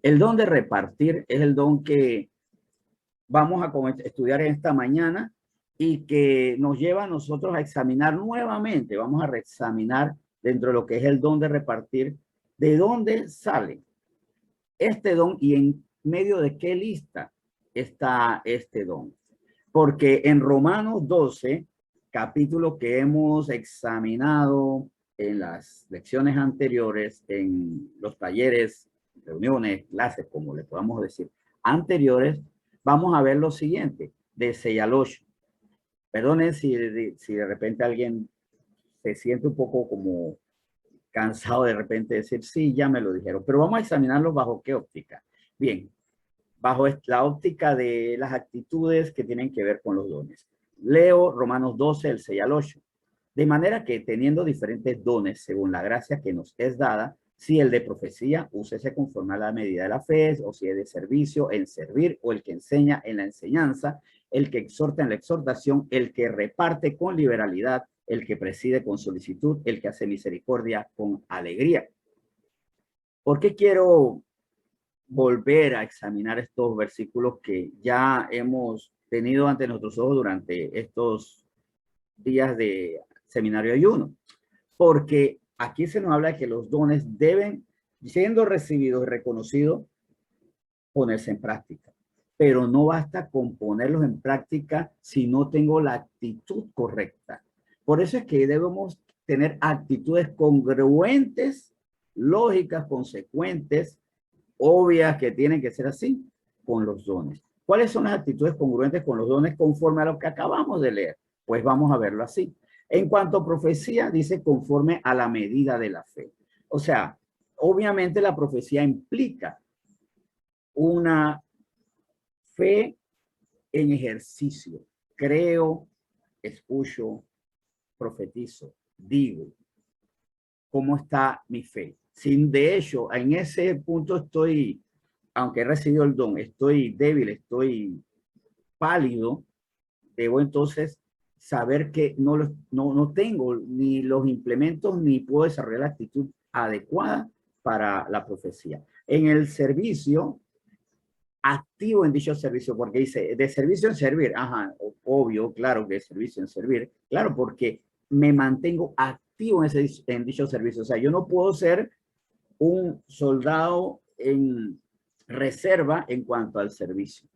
El don de repartir es el don que vamos a estudiar esta mañana y que nos lleva a nosotros a examinar nuevamente, vamos a reexaminar dentro de lo que es el don de repartir, de dónde sale este don y en medio de qué lista está este don. Porque en Romanos 12, capítulo que hemos examinado en las lecciones anteriores, en los talleres, reuniones, clases, como le podamos decir, anteriores, vamos a ver lo siguiente, de 6 al 8. Perdonen si de repente alguien se siente un poco como cansado de repente de decir, sí, ya me lo dijeron, pero vamos a examinarlo bajo qué óptica. Bien, bajo la óptica de las actitudes que tienen que ver con los dones. Leo Romanos 12, el 6 al 8. De manera que teniendo diferentes dones según la gracia que nos es dada, si el de profecía, úsese conforme a la medida de la fe, o si es de servicio, en servir, o el que enseña en la enseñanza, el que exhorta en la exhortación, el que reparte con liberalidad, el que preside con solicitud, el que hace misericordia con alegría. ¿Por qué quiero volver a examinar estos versículos que ya hemos tenido ante nuestros ojos durante estos días de seminario ayuno? Porque aquí se nos habla de que los dones deben, siendo recibidos y reconocidos, ponerse en práctica. Pero no basta con ponerlos en práctica si no tengo la actitud correcta. Por eso es que debemos tener actitudes congruentes, lógicas, consecuentes, obvias, que tienen que ser así con los dones. ¿Cuáles son las actitudes congruentes con los dones conforme a lo que acabamos de leer? Pues vamos a verlo así. En cuanto a profecía, dice conforme a la medida de la fe. O sea, obviamente la profecía implica una fe en ejercicio. Creo, escucho, profetizo, digo. ¿Cómo está mi fe? Sin de hecho, en ese punto estoy, aunque he recibido el don, estoy débil, estoy pálido, debo entonces saber que no tengo ni los implementos ni puedo desarrollar la actitud adecuada para la profecía. En el servicio, activo en dicho servicio, porque dice de servicio en servir, ajá, obvio, claro que de servicio en servir, claro, porque me mantengo activo en dicho servicio. O sea, yo no puedo ser un soldado en reserva en cuanto al servicio.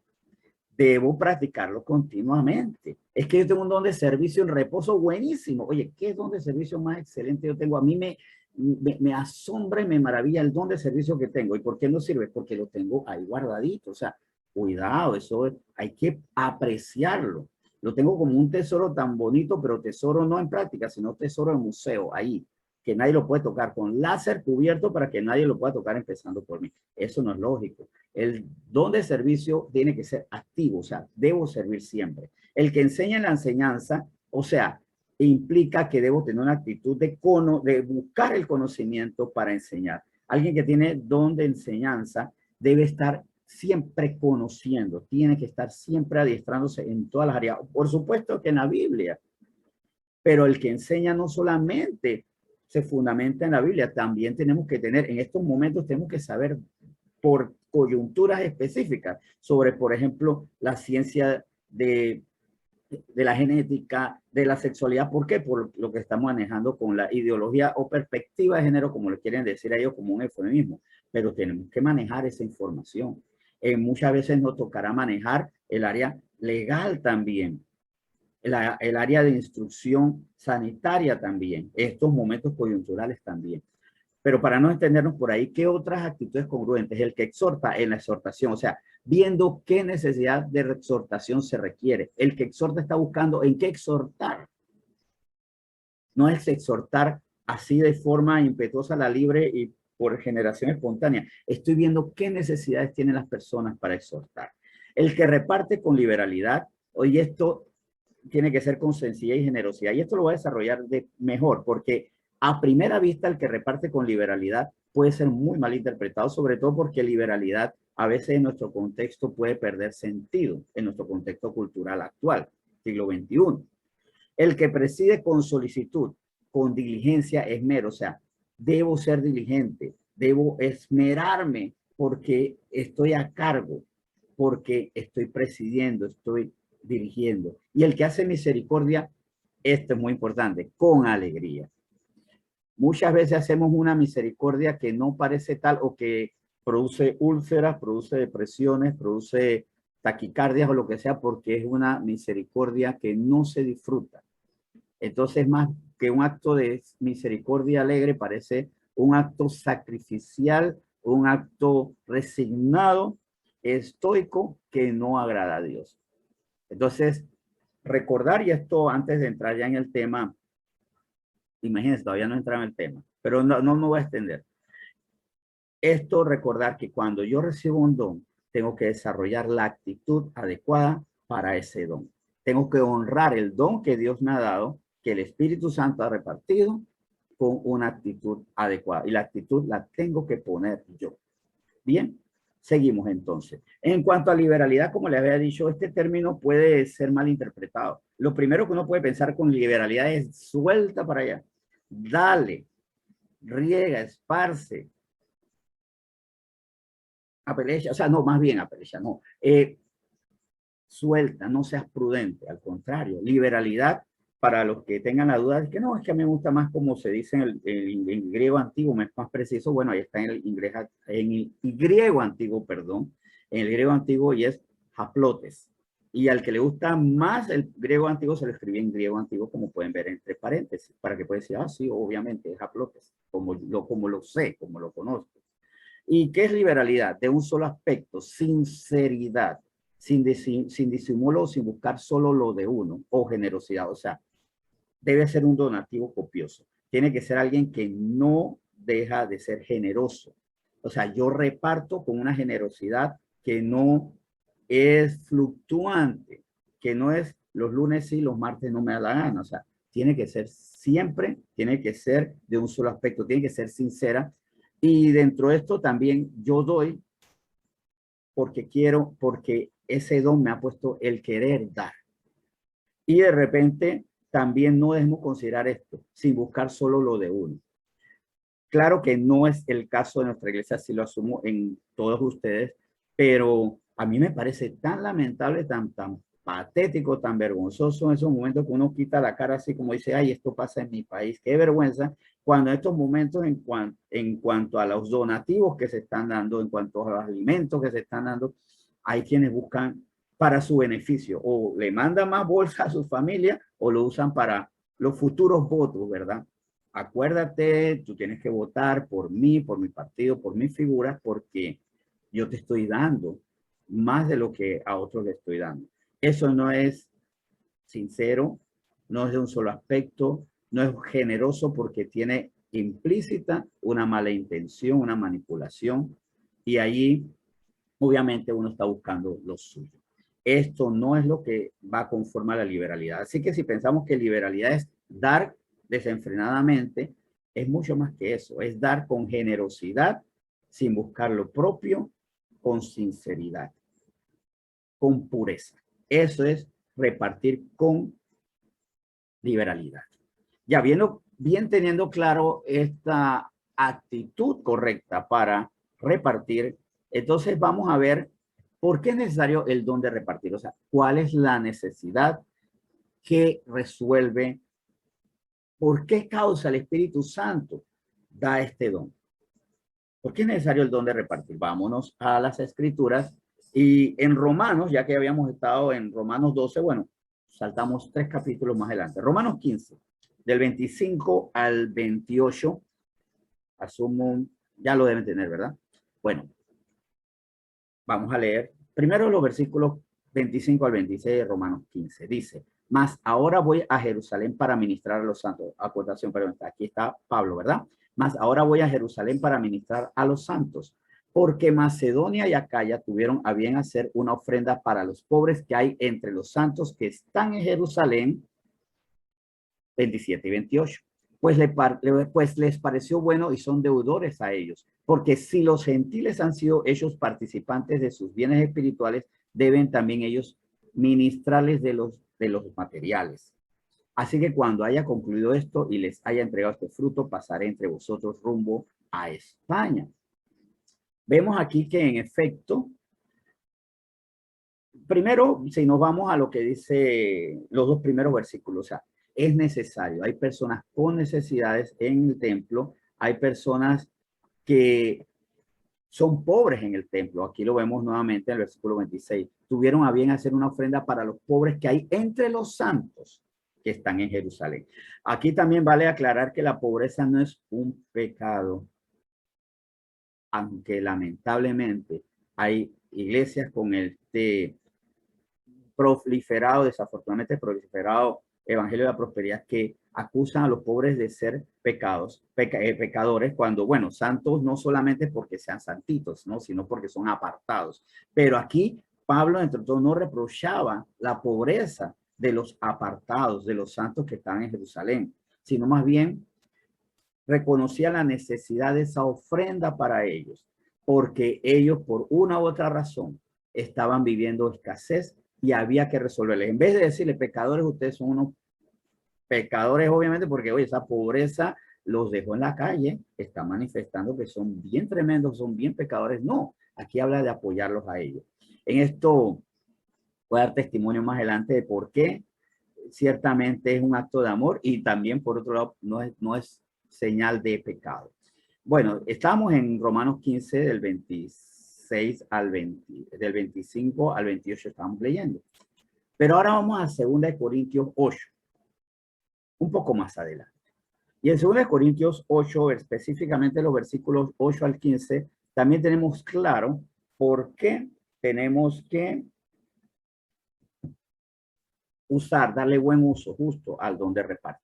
Debo practicarlo continuamente. Es que yo tengo un don de servicio en reposo buenísimo. Oye, ¿qué don de servicio más excelente yo tengo? A mí me asombra y me maravilla el don de servicio que tengo. ¿Y por qué no sirve? Porque lo tengo ahí guardadito. O sea, cuidado, eso hay que apreciarlo. Lo tengo como un tesoro tan bonito, pero tesoro no en práctica, sino tesoro en museo, ahí, que nadie lo puede tocar, con láser cubierto para que nadie lo pueda tocar empezando por mí. Eso no es lógico. El don de servicio tiene que ser activo, o sea, debo servir siempre. El que enseña en la enseñanza, o sea, implica que debo tener una actitud de buscar el conocimiento para enseñar. Alguien que tiene don de enseñanza debe estar siempre conociendo, tiene que estar siempre adiestrándose en todas las áreas. Por supuesto que en la Biblia, pero el que enseña no solamente se fundamenta en la Biblia, también tenemos que tener, en estos momentos tenemos que saber por coyunturas específicas sobre, por ejemplo, la ciencia de la genética, de la sexualidad. ¿Por qué? Por lo que estamos manejando con la ideología o perspectiva de género, como le quieren decir a ellos, como un eufemismo. Pero tenemos que manejar esa información. Muchas veces nos tocará manejar el área legal también, el área de instrucción sanitaria también, estos momentos coyunturales también. Pero para no extendernos por ahí, ¿qué otras actitudes congruentes? El que exhorta en la exhortación, o sea, viendo qué necesidad de exhortación se requiere. El que exhorta está buscando en qué exhortar. No es exhortar así de forma impetuosa, la libre y por generación espontánea. Estoy viendo qué necesidades tienen las personas para exhortar. El que reparte con liberalidad, oye, esto tiene que ser con sencillez y generosidad. Y esto lo voy a desarrollar mejor, porque a primera vista el que reparte con liberalidad puede ser muy mal interpretado, sobre todo porque liberalidad a veces en nuestro contexto puede perder sentido, en nuestro contexto cultural actual, siglo XXI. El que preside con solicitud, con diligencia, esmero, o sea, debo ser diligente, debo esmerarme porque estoy a cargo, porque estoy presidiendo, estoy dirigiendo. Y el que hace misericordia, esto es muy importante, con alegría. Muchas veces hacemos una misericordia que no parece tal o que produce úlceras, produce depresiones, produce taquicardias o lo que sea, porque es una misericordia que no se disfruta. Entonces, más que un acto de misericordia alegre, parece un acto sacrificial, un acto resignado, estoico, que no agrada a Dios. Entonces, recordar, y esto antes de entrar ya en el tema, imagínense, todavía no entra en el tema, pero no me voy a extender. Esto, recordar que cuando yo recibo un don, tengo que desarrollar la actitud adecuada para ese don. Tengo que honrar el don que Dios me ha dado, que el Espíritu Santo ha repartido, con una actitud adecuada. Y la actitud la tengo que poner yo. Bien, seguimos entonces. En cuanto a liberalidad, como les había dicho, este término puede ser mal interpretado. Lo primero que uno puede pensar con liberalidad es suelta para allá. Dale, riega, esparce, apelecha, o sea, no, más bien apelecha, no. Suelta, no seas prudente, al contrario, liberalidad para los que tengan la duda, es que no, es que a mí me gusta más como se dice en griego antiguo, es más preciso, bueno, ahí está en el griego antiguo, perdón, en el griego antiguo y es haplotes. Y al que le gusta más el griego antiguo, se lo escribí en griego antiguo, como pueden ver entre paréntesis, para que pueda decir, ah, sí, obviamente es haplotes, como lo sé, como lo conozco. ¿Y qué es liberalidad? De un solo aspecto, sinceridad, sin disimulo, sin buscar solo lo de uno, o generosidad. O sea, debe ser un donativo copioso. Tiene que ser alguien que no deja de ser generoso. O sea, yo reparto con una generosidad que no es fluctuante, que no es los lunes sí, los martes no me da la gana. O sea, tiene que ser siempre, tiene que ser de un solo aspecto, tiene que ser sincera. Y dentro de esto también yo doy porque quiero, porque ese don me ha puesto el querer dar. Y de repente también no debemos considerar esto sin buscar solo lo de uno. Claro que no es el caso de nuestra iglesia, si lo asumo en todos ustedes, pero a mí me parece tan lamentable, tan patético, tan vergonzoso en esos momentos que uno quita la cara así como dice, ay, esto pasa en mi país, qué vergüenza, cuando en estos momentos en cuanto a los donativos que se están dando, en cuanto a los alimentos que se están dando, hay quienes buscan para su beneficio, o le mandan más bolsa a su familia o lo usan para los futuros votos, ¿verdad? Acuérdate, tú tienes que votar por mí, por mi partido, por mis figuras, porque yo te estoy dando más de lo que a otros le estoy dando. Eso no es sincero, no es de un solo aspecto, no es generoso porque tiene implícita una mala intención, una manipulación, y allí obviamente uno está buscando lo suyo. Esto no es lo que va a conformar la liberalidad. Así que si pensamos que liberalidad es dar desenfrenadamente, es mucho más que eso, es dar con generosidad, sin buscar lo propio, con sinceridad, con pureza. Eso es repartir con liberalidad. Ya bien teniendo claro esta actitud correcta para repartir, entonces vamos a ver por qué es necesario el don de repartir. O sea, cuál es la necesidad que resuelve, por qué causa el Espíritu Santo da este don. ¿Por qué es necesario el don de repartir? Vámonos a las Escrituras y en Romanos, ya que habíamos estado en Romanos 12, bueno, saltamos 3 capítulos más adelante. Romanos 15, del 25 al 28, asumo, ya lo deben tener, ¿verdad? Bueno, vamos a leer primero los versículos 25 al 26 de Romanos 15. Dice, mas ahora voy a Jerusalén para ministrar a los santos. Acotación, perdón, aquí está Pablo, ¿verdad? Mas ahora voy a Jerusalén para ministrar a los santos, porque Macedonia y Acaya tuvieron a bien hacer una ofrenda para los pobres que hay entre los santos que están en Jerusalén, 27 y 28. Pues les pareció bueno y son deudores a ellos, porque si los gentiles han sido ellos participantes de sus bienes espirituales, deben también ellos ministrarles de los materiales. Así que cuando haya concluido esto y les haya entregado este fruto, pasaré entre vosotros rumbo a España. Vemos aquí que en efecto, primero, si nos vamos a lo que dice los dos primeros versículos, o sea, es necesario. Hay personas con necesidades en el templo, hay personas que son pobres en el templo. Aquí lo vemos nuevamente en el versículo 26. Tuvieron a bien hacer una ofrenda para los pobres que hay entre los santos que están en Jerusalén. Aquí también vale aclarar que la pobreza no es un pecado, aunque lamentablemente hay iglesias con este proliferado, desafortunadamente proliferado evangelio de la prosperidad que acusan a los pobres de ser pecadores, cuando, bueno, santos no solamente porque sean santitos, ¿no? Sino porque son apartados. Pero aquí Pablo, entre todo, no reprochaba la pobreza de los apartados, de los santos que están en Jerusalén, sino más bien reconocía la necesidad de esa ofrenda para ellos, porque ellos por una u otra razón estaban viviendo escasez y había que resolverles. En vez de decirle, pecadores, ustedes son unos pecadores, obviamente, porque oye, esa pobreza los dejó en la calle, está manifestando que son bien tremendos, son bien pecadores. No, aquí habla de apoyarlos a ellos. En esto voy a dar testimonio más adelante de por qué ciertamente es un acto de amor y también, por otro lado, no es señal de pecado. Bueno, estamos en Romanos 15 del 26 al 20, del 25 al 28 estamos leyendo. Pero ahora vamos a 2 Corintios 8, un poco más adelante. Y en 2 Corintios 8, específicamente los versículos 8 al 15, también tenemos claro por qué tenemos que darle buen uso justo al don de repartir.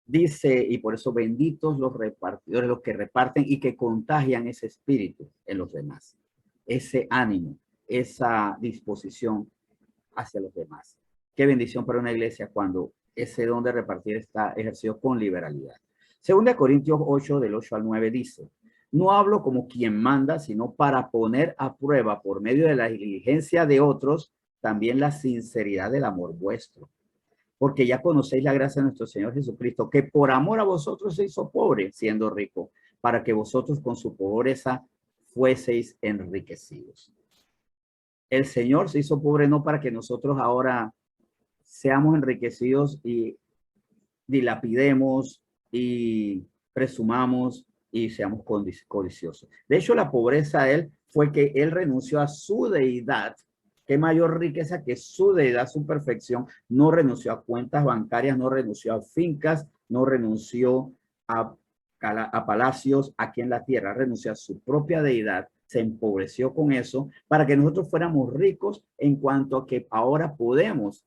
Dice, y por eso benditos los repartidores, los que reparten y que contagian ese espíritu en los demás, ese ánimo, esa disposición hacia los demás. Qué bendición para una iglesia cuando ese don de repartir está ejercido con liberalidad. 2 Corintios 8, del 8 al 9 dice, no hablo como quien manda, sino para poner a prueba por medio de la diligencia de otros, también la sinceridad del amor vuestro. Porque ya conocéis la gracia de nuestro Señor Jesucristo, que por amor a vosotros se hizo pobre, siendo rico, para que vosotros con su pobreza fueseis enriquecidos. El Señor se hizo pobre no para que nosotros ahora seamos enriquecidos y dilapidemos y presumamos y seamos codiciosos. De hecho, la pobreza de él fue que él renunció a su deidad. Qué mayor riqueza que su deidad, su perfección. No renunció a cuentas bancarias, no renunció a fincas, no renunció a palacios aquí en la tierra, renunció a su propia deidad, se empobreció con eso para que nosotros fuéramos ricos en cuanto a que ahora podemos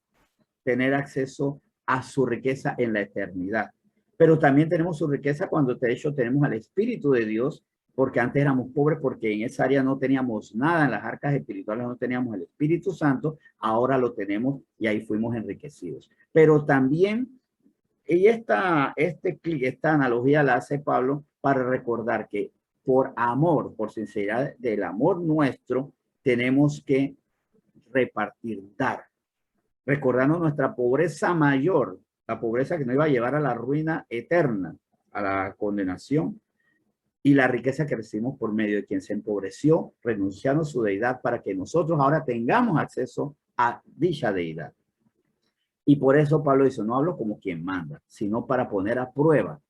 tener acceso a su riqueza en la eternidad. Pero también tenemos su riqueza cuando de hecho tenemos al Espíritu de Dios, porque antes éramos pobres porque en esa área no teníamos nada, en las arcas espirituales no teníamos el Espíritu Santo, ahora lo tenemos y ahí fuimos enriquecidos. Pero también, y esta analogía la hace Pablo para recordar que por amor, por sinceridad del amor nuestro, tenemos que repartir, dar, recordando nuestra pobreza mayor, la pobreza que nos iba a llevar a la ruina eterna, a la condenación, y la riqueza que recibimos por medio de quien se empobreció, renunciando a su deidad para que nosotros ahora tengamos acceso a dicha deidad. Y por eso Pablo dice, no hablo como quien manda, sino para poner a prueba,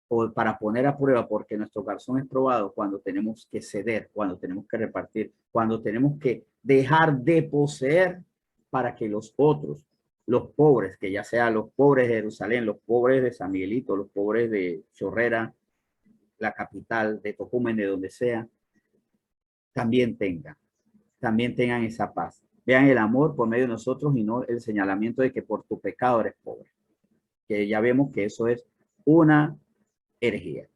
o para poner a prueba, porque nuestro corazón es probado cuando tenemos que ceder, cuando tenemos que repartir, cuando tenemos que dejar de poseer para que los otros, los pobres, que ya sean los pobres de Jerusalén, los pobres de San Miguelito, los pobres de Chorrera, la capital, de Tocumen, de donde sea, también tengan esa paz. Vean el amor por medio de nosotros y no el señalamiento de que por tu pecado eres pobre. Que ya vemos que eso es una herejía.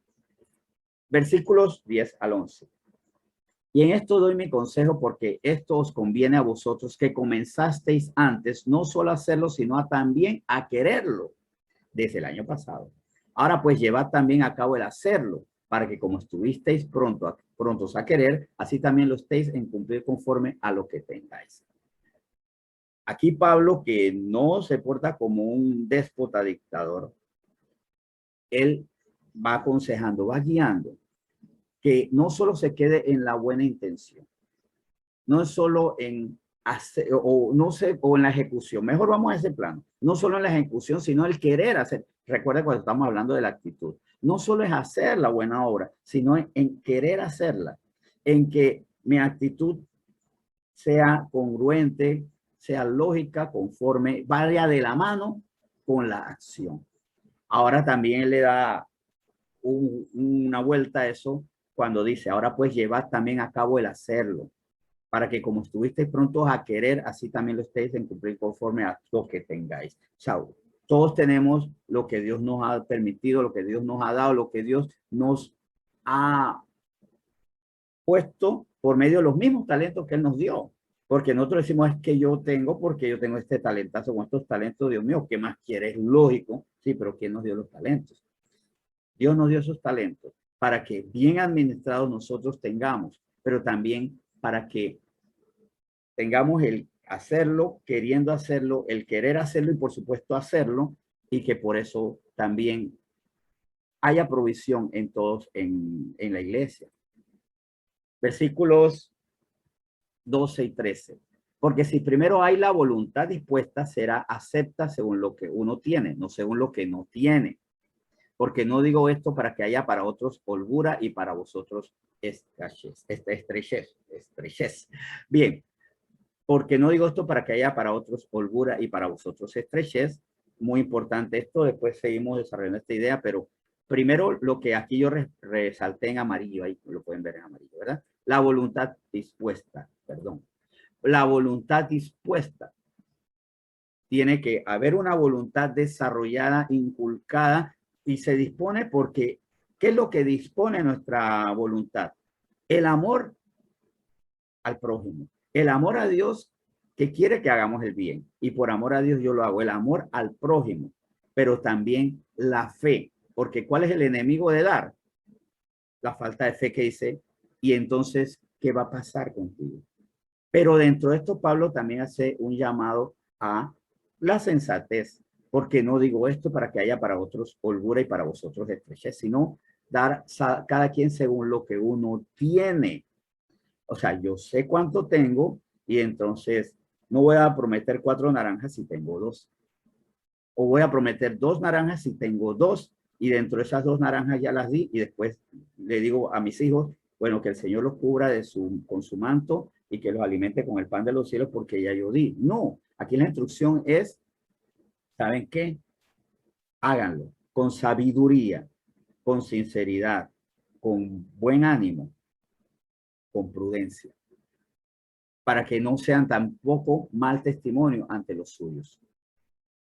Versículos 10 al 11. Y en esto doy mi consejo porque esto os conviene a vosotros que comenzasteis antes, no solo a hacerlo, sino también a quererlo desde el año pasado. Ahora pues llevad también a cabo el hacerlo, para que como estuvisteis prontos a querer, así también lo estéis en cumplir conforme a lo que tengáis. Aquí Pablo, que no se porta como un déspota dictador, él va aconsejando, va guiando, que no solo se quede en la buena intención, no es solo en hacer, o no sé, o en la ejecución. Mejor vamos a ese plano. No solo en la ejecución, sino el querer hacer. Recuerda cuando estamos hablando de la actitud. No solo es hacer la buena obra, sino en querer hacerla. En que mi actitud sea congruente, sea lógica, conforme, vaya de la mano con la acción. Ahora también le da una vuelta a eso cuando dice, ahora pues llevad también a cabo el hacerlo, para que como estuvisteis prontos a querer, así también lo estéis en cumplir conforme a lo que tengáis. O sea, todos tenemos lo que Dios nos ha permitido, lo que Dios nos ha dado, lo que Dios nos ha puesto por medio de los mismos talentos que Él nos dio. Porque nosotros decimos, es que yo tengo, porque yo tengo este talentazo con estos talentos, Dios mío, ¿qué más quieres? Lógico, sí, pero ¿quién nos dio los talentos? Dios nos dio esos talentos para que bien administrados nosotros tengamos, pero también para que tengamos el hacerlo, queriendo hacerlo, el querer hacerlo y por supuesto hacerlo, y que por eso también haya provisión en todos en la iglesia. Versículos 12 y 13. Porque si primero hay la voluntad dispuesta, será acepta según lo que uno tiene, no según lo que no tiene. Porque no digo esto para que haya para otros holgura y para vosotros estrechez. Bien, porque no digo esto para que haya para otros holgura y para vosotros estrechez. Muy importante esto, después seguimos desarrollando esta idea, pero primero lo que aquí yo resalté en amarillo, ahí lo pueden ver en amarillo, ¿verdad? La voluntad dispuesta, perdón. La voluntad dispuesta. Tiene que haber una voluntad desarrollada, inculcada, y se dispone porque, ¿qué es lo que dispone nuestra voluntad? El amor al prójimo, el amor a Dios que quiere que hagamos el bien, y por amor a Dios yo lo hago, el amor al prójimo, pero también la fe, porque ¿cuál es el enemigo de dar? La falta de fe que dice, y entonces, ¿qué va a pasar contigo? Pero dentro de esto, Pablo también hace un llamado a la sensatez, porque no digo esto para que haya para otros holgura y para vosotros estrechez, sino dar cada quien según lo que uno tiene. O sea, yo sé cuánto tengo y entonces no voy a prometer 4 naranjas si tengo 2. O voy a prometer 2 naranjas si tengo 2 y dentro de esas 2 naranjas ya las di y después le digo a mis hijos, bueno, que el Señor los cubra con su manto y que los alimente con el pan de los cielos porque ya yo di. No, aquí la instrucción es, ¿saben qué? Háganlo con sabiduría, con sinceridad, con buen ánimo, con prudencia, para que no sean tampoco mal testimonio ante los suyos.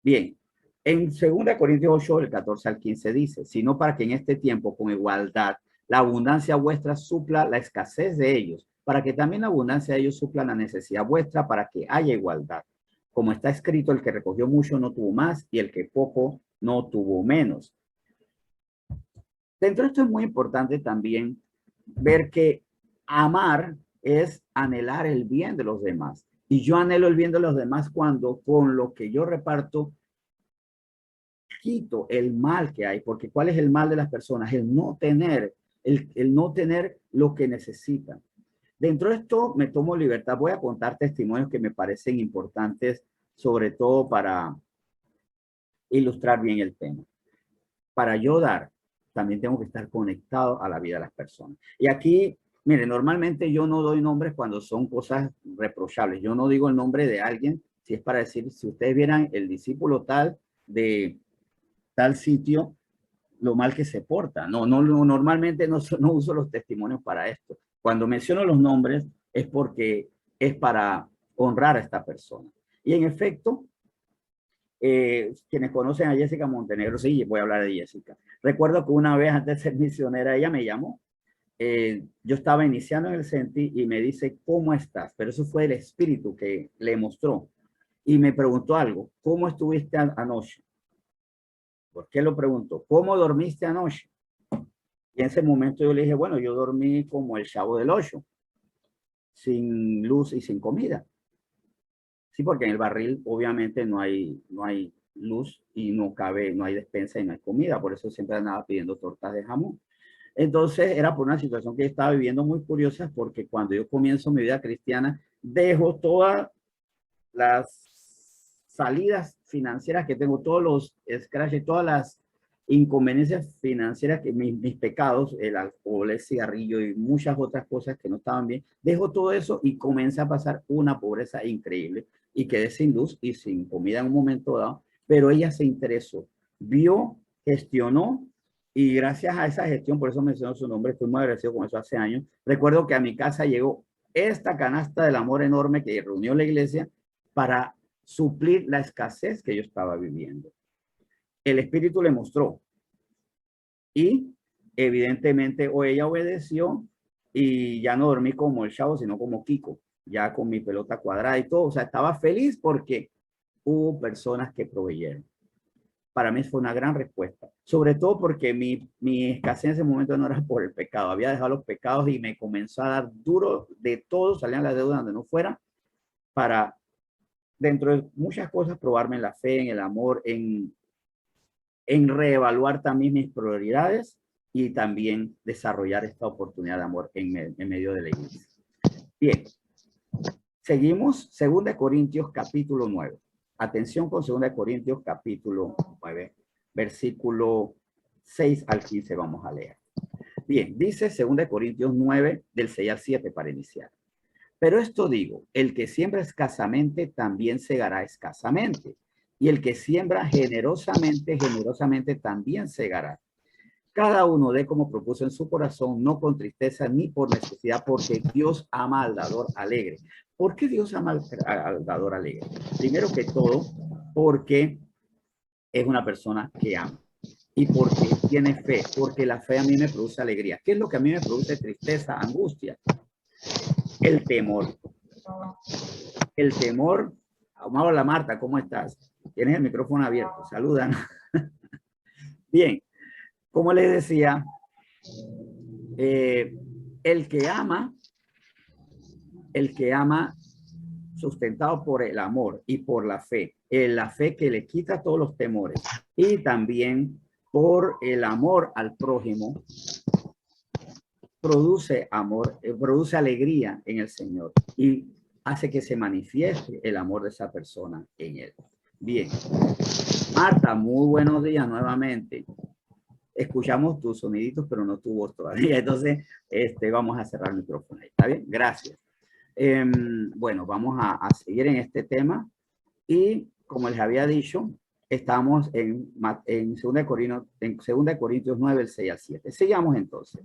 Bien, en 2 Corintios 8, del 14 al 15 dice, sino para que en este tiempo con igualdad la abundancia vuestra supla la escasez de ellos, para que también la abundancia de ellos supla la necesidad vuestra, para que haya igualdad. Como está escrito, el que recogió mucho no tuvo más y el que poco no tuvo menos. Dentro de esto es muy importante también ver que amar es anhelar el bien de los demás. Y yo anhelo el bien de los demás cuando con lo que yo reparto quito el mal que hay, porque ¿cuál es el mal de las personas? El no tener, el no tener lo que necesitan. Dentro de esto me tomo libertad, voy a contar testimonios que me parecen importantes, sobre todo para ilustrar bien el tema. Para yo dar, también tengo que estar conectado a la vida de las personas. Y aquí, mire, normalmente yo no doy nombres cuando son cosas reprochables. Yo no digo el nombre de alguien, si es para decir, si ustedes vieran el discípulo tal de tal sitio, lo mal que se porta. Normalmente no uso los testimonios para esto. Cuando menciono los nombres es porque es para honrar a esta persona. Y en efecto, quienes conocen a Jessica Montenegro, sí, voy a hablar de Jessica. Recuerdo que una vez antes de ser misionera, ella me llamó. Yo estaba iniciando en el CENTI y me dice, ¿cómo estás? Pero eso fue el espíritu que le mostró. Y me preguntó algo, ¿cómo estuviste anoche? ¿Por qué lo preguntó? ¿Cómo dormiste anoche? Y en ese momento yo le dije, bueno, yo dormí como el Chavo del Ocho, sin luz y sin comida. Sí, porque en el barril obviamente no hay luz y no cabe, no hay despensa y no hay comida. Por eso siempre andaba pidiendo tortas de jamón. Entonces era por una situación que yo estaba viviendo muy curiosa, porque cuando yo comienzo mi vida cristiana, dejo todas las salidas financieras que tengo, todos los scratches, todas las inconveniencias financieras, que mis pecados, el alcohol, el cigarrillo y muchas otras cosas que no estaban bien, dejo todo eso y comencé a pasar una pobreza increíble y quedé sin luz y sin comida en un momento dado, pero ella se interesó, vio, gestionó, y gracias a esa gestión, por eso menciono su nombre, estoy muy agradecido con eso hace años. Recuerdo que a mi casa llegó esta canasta del amor enorme que reunió la iglesia para suplir la escasez que yo estaba viviendo. El Espíritu le mostró y evidentemente o ella obedeció y ya no dormí como el Chavo, sino como Kiko, ya con mi pelota cuadrada y todo. O sea, estaba feliz porque hubo personas que proveyeron. Para mí fue una gran respuesta, sobre todo porque mi escasez en ese momento no era por el pecado, había dejado los pecados y me comenzó a dar duro de todo, salían las deudas donde no fuera, para, dentro de muchas cosas, probarme en la fe, en el amor, en reevaluar también mis prioridades y también desarrollar esta oportunidad de amor en medio de la iglesia. Bien, seguimos 2 Corintios capítulo 9. Atención con 2 Corintios capítulo 9, versículo 6 al 15 vamos a leer. Bien, dice 2 Corintios 9 del 6 al 7 para iniciar. Pero esto digo, el que siembra escasamente también segará escasamente, y el que siembra generosamente, generosamente también segará. Cada uno dé como propuso en su corazón, no con tristeza ni por necesidad, porque Dios ama al dador alegre. ¿Por qué Dios ama al dador alegre? Primero que todo, porque es una persona que ama y porque tiene fe, porque la fe a mí me produce alegría. ¿Qué es lo que a mí me produce tristeza, angustia? El temor. El temor. Hola Marta, ¿cómo estás? Tienes el micrófono abierto, saludan. Bien, como les decía, el que ama sustentado por el amor y por la fe que le quita todos los temores, y también por el amor al prójimo, produce amor, produce alegría en el Señor y hace que se manifieste el amor de esa persona en él. Bien, Marta, muy buenos días nuevamente. Escuchamos tus soniditos, pero no tu voz todavía. Entonces, vamos a cerrar el micrófono. ¿Está bien? Gracias. Bueno, vamos a seguir en este tema y como les había dicho, estamos en 2 Corintios 9, el 6 al 7. Sigamos entonces.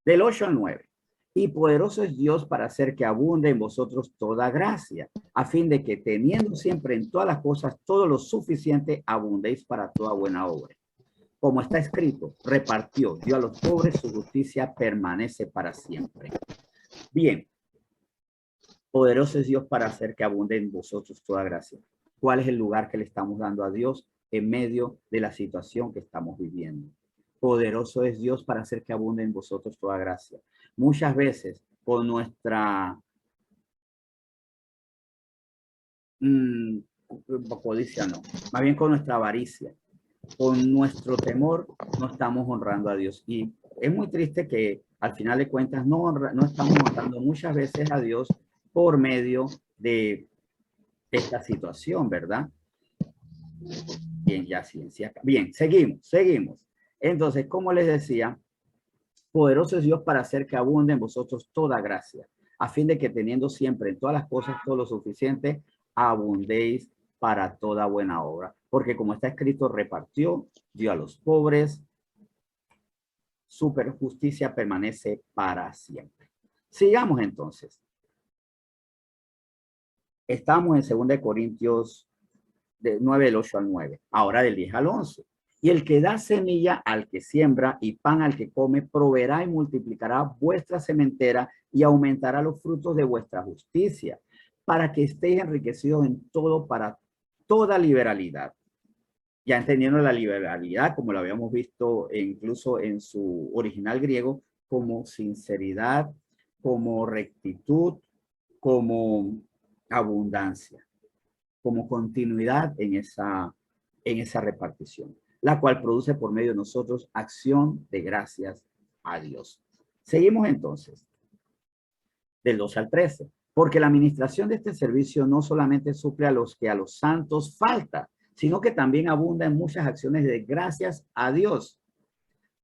Del 8 al 9. Y poderoso es Dios para hacer que abunde en vosotros toda gracia, a fin de que teniendo siempre en todas las cosas todo lo suficiente, abundéis para toda buena obra. Como está escrito, repartió, dio a los pobres, su justicia permanece para siempre. Bien, poderoso es Dios para hacer que abunde en vosotros toda gracia. ¿Cuál es el lugar que le estamos dando a Dios en medio de la situación que estamos viviendo? Poderoso es Dios para hacer que abunde en vosotros toda gracia. Muchas veces con nuestra codicia, no, más bien con nuestra avaricia, con nuestro temor, no estamos honrando a Dios. Y es muy triste que al final de cuentas no estamos honrando muchas veces a Dios por medio de esta situación, ¿verdad? Bien, ya ciencia. Bien, seguimos. Entonces, como les decía, poderoso es Dios para hacer que abunde en vosotros toda gracia, a fin de que teniendo siempre en todas las cosas todo lo suficiente, abundéis para toda buena obra. Porque como está escrito, repartió, dio a los pobres, su justicia permanece para siempre. Sigamos entonces. Estamos en 2 Corintios 9, del 8 al 9, ahora del 10 al 11. Y el que da semilla al que siembra y pan al que come, proveerá y multiplicará vuestra sementera y aumentará los frutos de vuestra justicia, para que estéis enriquecidos en todo para toda liberalidad. Ya entendiendo la liberalidad, como lo habíamos visto incluso en su original griego, como sinceridad, como rectitud, como abundancia, como continuidad en esa repartición. la cual produce por medio de nosotros acción de gracias a Dios. Seguimos entonces, del 2 al 13. Porque la administración de este servicio no solamente suple a los que a los santos falta, sino que también abunda en muchas acciones de gracias a Dios.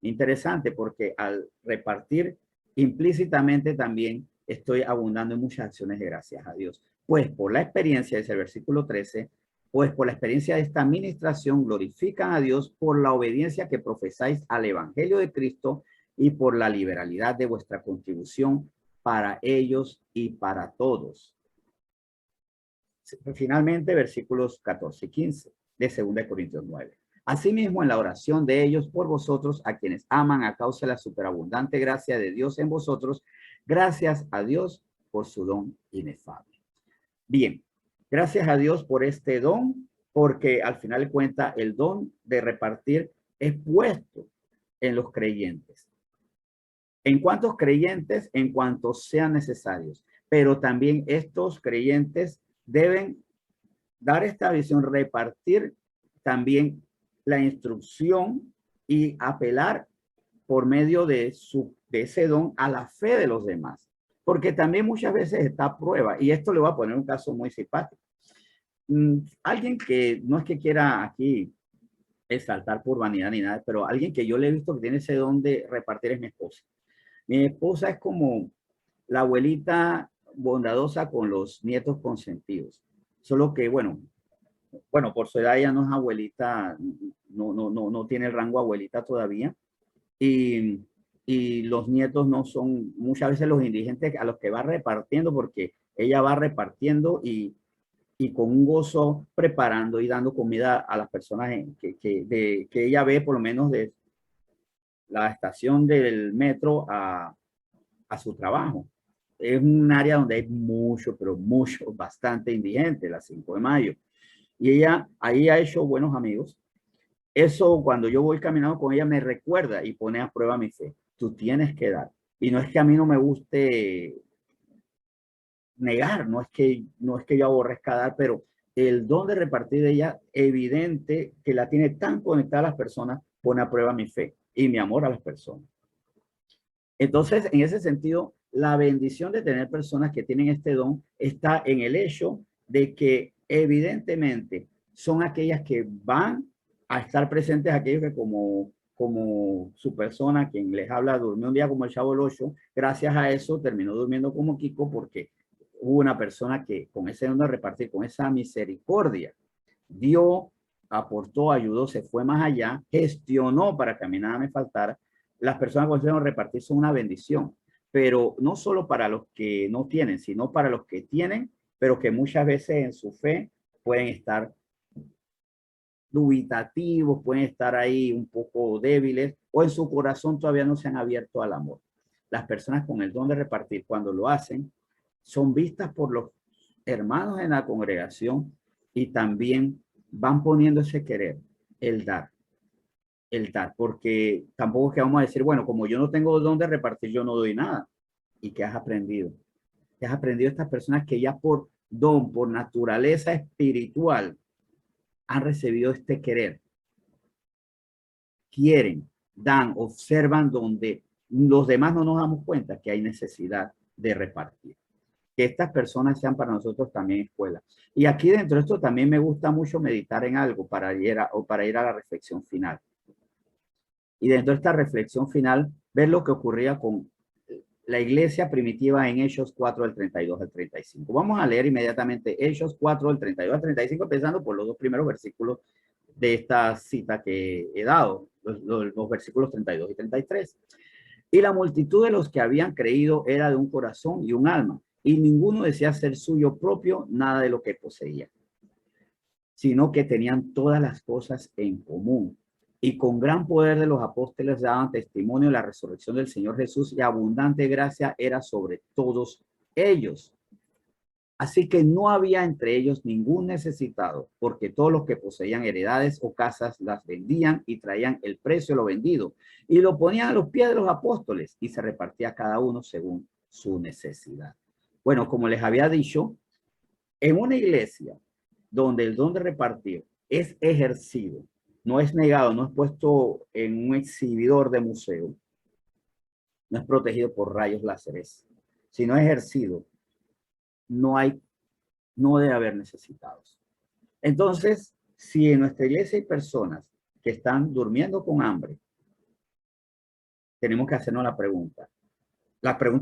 Interesante, porque al repartir implícitamente también estoy abundando en muchas acciones de gracias a Dios. Pues por la experiencia, dice el versículo 13, pues por la experiencia de esta administración glorifican a Dios por la obediencia que profesáis al evangelio de Cristo y por la liberalidad de vuestra contribución para ellos y para todos. Finalmente, versículos 14 y 15 de 2 Corintios 9. Asimismo, en la oración de ellos por vosotros, a quienes aman a causa de la superabundante gracia de Dios en vosotros, gracias a Dios por su don inefable. Bien, gracias a Dios por este don, porque al final de cuentas el don de repartir es puesto en los creyentes. ¿En cuántos creyentes? En cuantos sean necesarios. Pero también estos creyentes deben dar esta visión, repartir también la instrucción y apelar por medio de ese don a la fe de los demás. Porque también muchas veces está a prueba, y esto le voy a poner un caso muy simpático. Alguien que no es que quiera aquí exaltar por vanidad ni nada, pero alguien que yo le he visto que tiene ese don de repartir es mi esposa. Mi esposa es como la abuelita bondadosa con los nietos consentidos. Solo que, bueno, por su edad ella no es abuelita, no tiene el rango abuelita todavía. Y los nietos no son muchas veces los indigentes a los que va repartiendo, porque ella va repartiendo y con un gozo preparando y dando comida a las personas que ella ve, por lo menos de la estación del metro a su trabajo. Es un área donde hay mucho, pero mucho, bastante indigente, la 5 de mayo. Y ella ahí ha hecho buenos amigos. Eso cuando yo voy caminando con ella me recuerda y pone a prueba mi fe. Tú tienes que dar. Y no es que a mí no me guste negar, no es que yo aborrezca dar, pero el don de repartir de ella, evidente que la tiene tan conectada a las personas, pone a prueba mi fe y mi amor a las personas. Entonces, en ese sentido, la bendición de tener personas que tienen este don está en el hecho de que evidentemente son aquellas que van a estar presentes, aquellos que como su persona, quien les habla, durmió un día como el Chavo el Ocho, gracias a eso terminó durmiendo como Kiko, porque hubo una persona que con ese don de repartir, con esa misericordia, dio, aportó, ayudó, se fue más allá, gestionó para que a mí nada me faltara. Las personas que se repartir son una bendición, pero no solo para los que no tienen, sino para los que tienen, pero que muchas veces en su fe pueden estar dubitativos, pueden estar ahí un poco débiles, o en su corazón todavía no se han abierto al amor. Las personas con el don de repartir, cuando lo hacen, son vistas por los hermanos en la congregación y también van poniendo ese querer, el dar, porque tampoco es que vamos a decir, bueno, como yo no tengo don de repartir, yo no doy nada. ¿Y qué has aprendido? ¿Qué has aprendido estas personas que ya por don, por naturaleza espiritual, han recibido este querer? Quieren, dan, observan donde los demás no nos damos cuenta que hay necesidad de repartir. Que estas personas sean para nosotros también escuela. Y aquí dentro de esto también me gusta mucho meditar en algo para ir a la reflexión final. Y dentro de esta reflexión final, ver lo que ocurría con la iglesia primitiva en Hechos 4, del 32 al 35. Vamos a leer inmediatamente Hechos 4, del 32 al 35, empezando por los dos primeros versículos de esta cita que he dado, los versículos 32 y 33. Y la multitud de los que habían creído era de un corazón y un alma, y ninguno decía ser suyo propio nada de lo que poseía, sino que tenían todas las cosas en común. Y con gran poder de los apóstoles daban testimonio de la resurrección del Señor Jesús, y abundante gracia era sobre todos ellos. Así que no había entre ellos ningún necesitado, porque todos los que poseían heredades o casas las vendían y traían el precio de lo vendido y lo ponían a los pies de los apóstoles, y se repartía cada uno según su necesidad. Bueno, como les había dicho, en una iglesia donde el don de repartir es ejercido, no es negado, no es puesto en un exhibidor de museo, no es protegido por rayos láseres, sino ejercido, no debe haber necesitados. Entonces, si en nuestra iglesia hay personas que están durmiendo con hambre, tenemos que hacernos la pregunta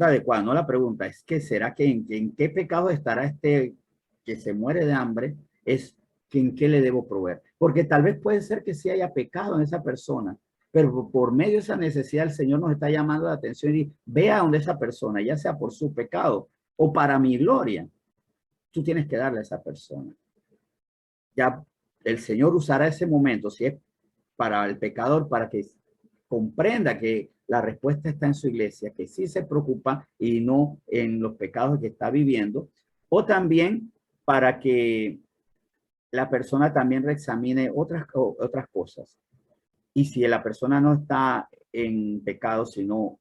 adecuada, no la pregunta es que será que en qué pecado estará este que se muere de hambre, es que en qué le debo proveer. Porque tal vez puede ser que sí haya pecado en esa persona, pero por medio de esa necesidad el Señor nos está llamando la atención y vea donde esa persona, ya sea por su pecado o para mi gloria, tú tienes que darle a esa persona. Ya el Señor usará ese momento, si es para el pecador, para que comprenda que la respuesta está en su iglesia, que sí se preocupa y no en los pecados que está viviendo, o también para que la persona también reexamine otras cosas. Y si la persona no está en pecado, sino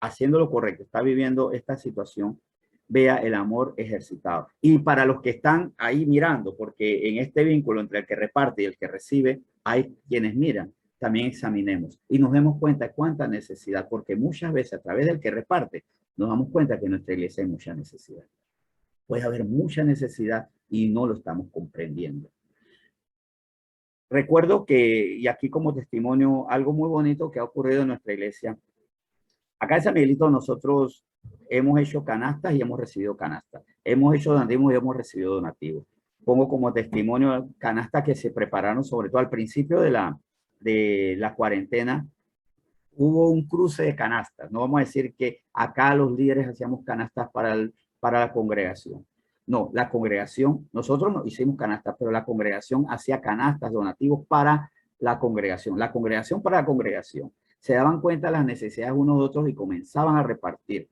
haciendo lo correcto, está viviendo esta situación, vea el amor ejercitado. Y para los que están ahí mirando, porque en este vínculo entre el que reparte y el que recibe, hay quienes miran, también examinemos y nos demos cuenta cuánta necesidad, porque muchas veces a través del que reparte, nos damos cuenta que en nuestra iglesia hay mucha necesidad. Puede haber mucha necesidad y no lo estamos comprendiendo. Recuerdo que, y aquí como testimonio, algo muy bonito que ha ocurrido en nuestra iglesia. Acá en San Miguelito nosotros hemos hecho canastas y hemos recibido canastas. Hemos hecho donativos y hemos recibido donativos. Pongo como testimonio canastas que se prepararon, sobre todo al principio de la cuarentena. Hubo un cruce de canastas. No vamos a decir que acá los líderes hacíamos canastas para la congregación. No, la congregación, nosotros no hicimos canastas, pero la congregación hacía canastas donativos para la congregación. La congregación para la congregación. Se daban cuenta de las necesidades unos de otros y comenzaban a repartir.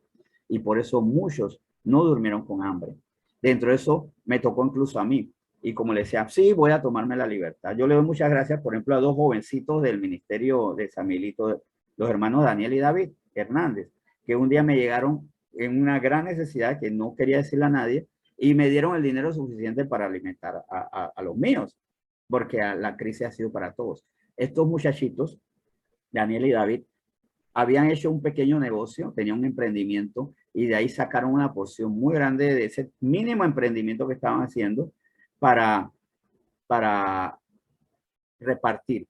Y por eso muchos no durmieron con hambre. Dentro de eso me tocó incluso a mí. Y como le decía, sí, voy a tomarme la libertad. Yo le doy muchas gracias, por ejemplo, a dos jovencitos del ministerio de San Miguelito, los hermanos Daniel y David Hernández, que un día me llegaron en una gran necesidad que no quería decirle a nadie y me dieron el dinero suficiente para alimentar a los míos, porque la crisis ha sido para todos. Estos muchachitos, Daniel y David, habían hecho un pequeño negocio, tenían un emprendimiento y de ahí sacaron una porción muy grande de ese mínimo emprendimiento que estaban haciendo para repartir,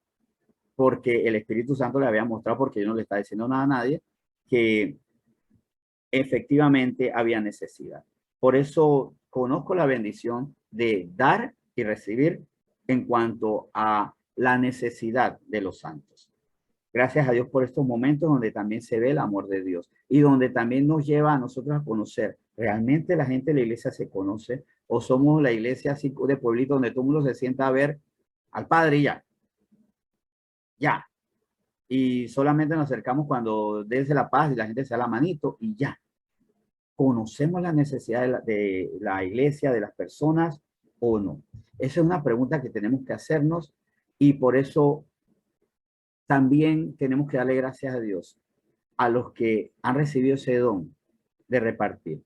porque el Espíritu Santo le había mostrado, porque yo no le estaba diciendo nada a nadie, que efectivamente había necesidad. Por eso conozco la bendición de dar y recibir en cuanto a la necesidad de los santos. Gracias a Dios por estos momentos donde también se ve el amor de Dios y donde también nos lleva a nosotros a conocer, ¿realmente la gente de la iglesia se conoce? ¿O somos la iglesia así de pueblito donde todo el mundo se sienta a ver al Padre y ya? Ya. Y solamente nos acercamos cuando desde la paz y la gente se da la manito y ya. ¿Conocemos la necesidad de la iglesia, de las personas o no? Esa es una pregunta que tenemos que hacernos y por eso también tenemos que darle gracias a Dios a los que han recibido ese don de repartir,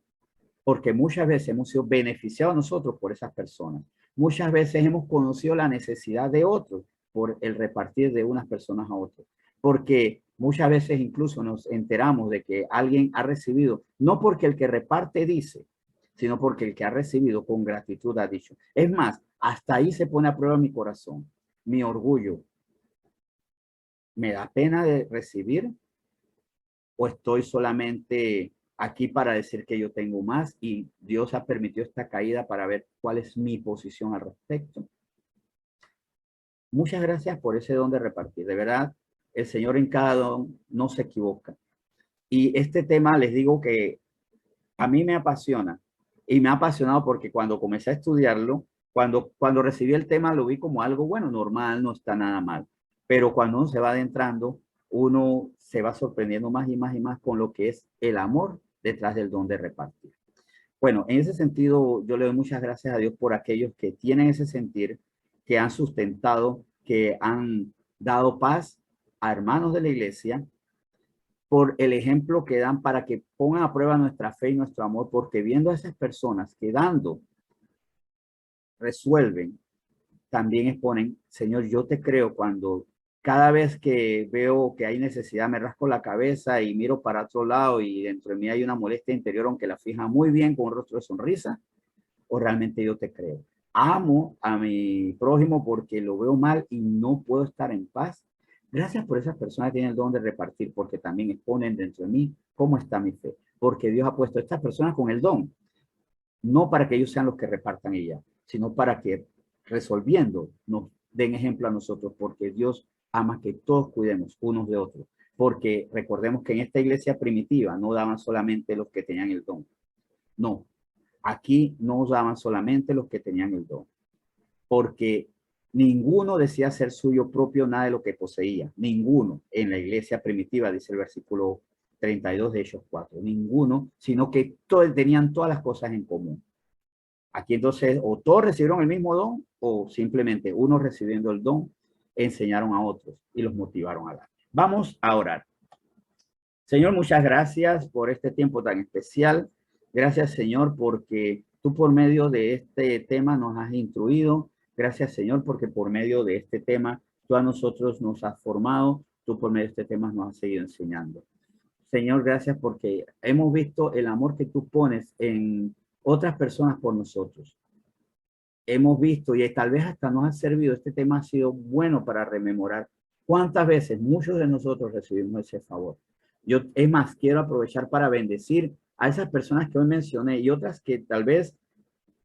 porque muchas veces hemos sido beneficiados nosotros por esas personas. Muchas veces hemos conocido la necesidad de otros por el repartir de unas personas a otras, porque muchas veces incluso nos enteramos de que alguien ha recibido, no porque el que reparte dice, sino porque el que ha recibido con gratitud ha dicho. Es más, hasta ahí se pone a prueba mi corazón, mi orgullo. ¿Me da pena de recibir o estoy solamente aquí para decir que yo tengo más y Dios ha permitido esta caída para ver cuál es mi posición al respecto? Muchas gracias por ese don de repartir. De verdad, el Señor en cada don no se equivoca. Y este tema les digo que a mí me apasiona y me ha apasionado porque cuando comencé a estudiarlo, cuando recibí el tema lo vi como algo bueno, normal, no está nada mal. Pero cuando uno se va adentrando, uno se va sorprendiendo más y más y más con lo que es el amor detrás del don de repartir. Bueno, en ese sentido, yo le doy muchas gracias a Dios por aquellos que tienen ese sentir, que han sustentado, que han dado paz a hermanos de la iglesia, por el ejemplo que dan para que pongan a prueba nuestra fe y nuestro amor, porque viendo a esas personas que dando resuelven, también exponen, Señor, yo te creo cuando cada vez que veo que hay necesidad, me rasco la cabeza y miro para otro lado y dentro de mí hay una molestia interior, aunque la fija muy bien con un rostro de sonrisa, o realmente yo te creo. Amo a mi prójimo porque lo veo mal y no puedo estar en paz. Gracias por esas personas que tienen el don de repartir, porque también exponen dentro de mí cómo está mi fe. Porque Dios ha puesto a estas personas con el don, no para que ellos sean los que repartan ella, sino para que resolviendo nos den ejemplo a nosotros, porque Dios ama que todos cuidemos unos de otros. Porque recordemos que en esta iglesia primitiva no daban solamente los que tenían el don. No, aquí no daban solamente los que tenían el don, porque ninguno decía ser suyo propio nada de lo que poseía. Ninguno en la iglesia primitiva, dice el versículo 32 de Hechos 4. Ninguno, sino que todos tenían todas las cosas en común. Aquí entonces o todos recibieron el mismo don o simplemente unos recibiendo el don enseñaron a otros y los motivaron a dar. Vamos a orar. Señor, muchas gracias por este tiempo tan especial. Gracias, Señor, porque tú por medio de este tema nos has instruido. Gracias, Señor, porque por medio de este tema tú a nosotros nos has formado. Tú por medio de este tema nos has seguido enseñando. Señor, gracias porque hemos visto el amor que tú pones en otras personas por nosotros. Hemos visto y tal vez hasta nos ha servido, este tema ha sido bueno para rememorar cuántas veces muchos de nosotros recibimos ese favor. Yo, es más, quiero aprovechar para bendecir a esas personas que hoy mencioné y otras que tal vez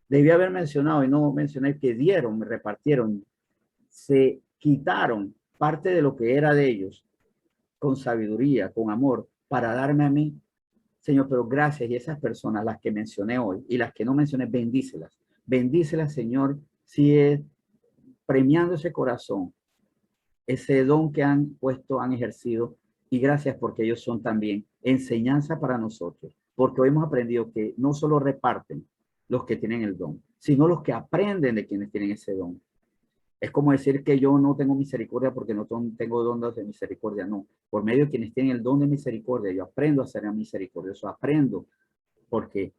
debí haber mencionado y no mencioné, que dieron, me repartieron, se quitaron parte de lo que era de ellos con sabiduría, con amor, para darme a mí. Señor, pero gracias, y esas personas, las que mencioné hoy y las que no mencioné, bendícelas. Bendícelas, Señor, sigue premiando ese corazón, ese don que han puesto, han ejercido, y gracias porque ellos son también enseñanza para nosotros, porque hoy hemos aprendido que no solo reparten los que tienen el don, sino los que aprenden de quienes tienen ese don. Es como decir que yo no tengo misericordia porque no tengo don de misericordia, no. Por medio de quienes tienen el don de misericordia, yo aprendo a ser misericordioso, aprendo porque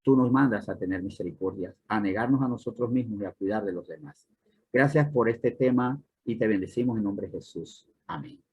tú nos mandas a tener misericordia, a negarnos a nosotros mismos y a cuidar de los demás. Gracias por este tema y te bendecimos en nombre de Jesús. Amén.